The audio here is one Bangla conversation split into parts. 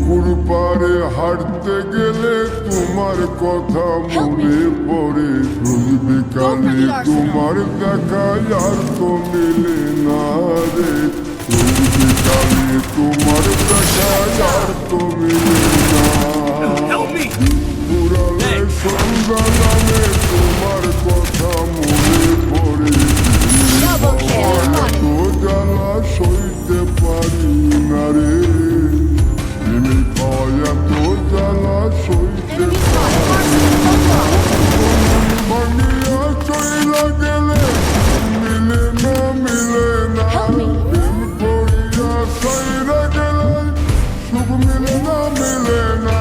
পুকুর পাড়ে হাঁটতে গেলে তোমার কথা মনে পড়ে, রোজ বিকালে তোমার দেখা আর তো মিলে না রে, রোজ বিকালে তোমার দেখা আর তো মিলে না। পুরালে সন্ধ্যা নামে তোমার কথা মনে পড়ে, তো জ্বালা সইতে পারি না রে, তো জ্বালা সইতে পারি না। ভাঙিয়া চইলা গেলে মিলে না মিলে না, প্রেম করিয়া চইলা গেলে সুখ মিলে না মিলে না,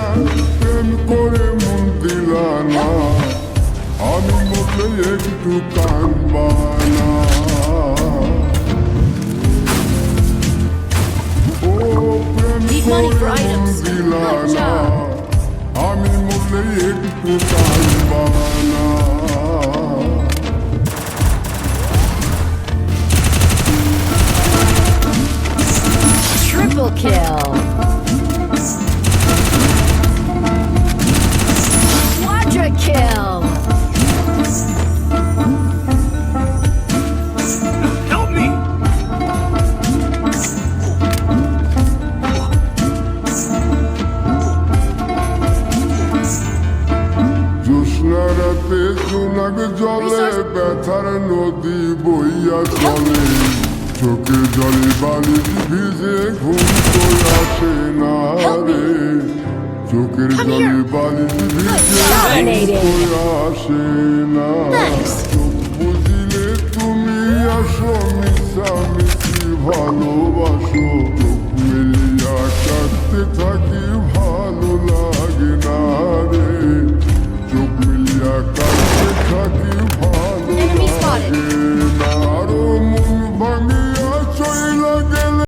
প্রেম করে মন দিলা না, আমি মরলে একটু কাঁদবা না। ও প্রেম করে মন দিলা না, আমি মরলে একটু কাঁদবা না। Triple kill. Quadra kill. Help me! জ্যোৎস্না রাতে জোনাক জলে ব্যথার নদী বইয়া চলে, চোখে জলে বালিশ ভিজে ঘুম তো আসে না রে, চোখের জলে বালিশ ভিজে ঘুম তো আসে না। চোখ বুঝিলে তুমি আসো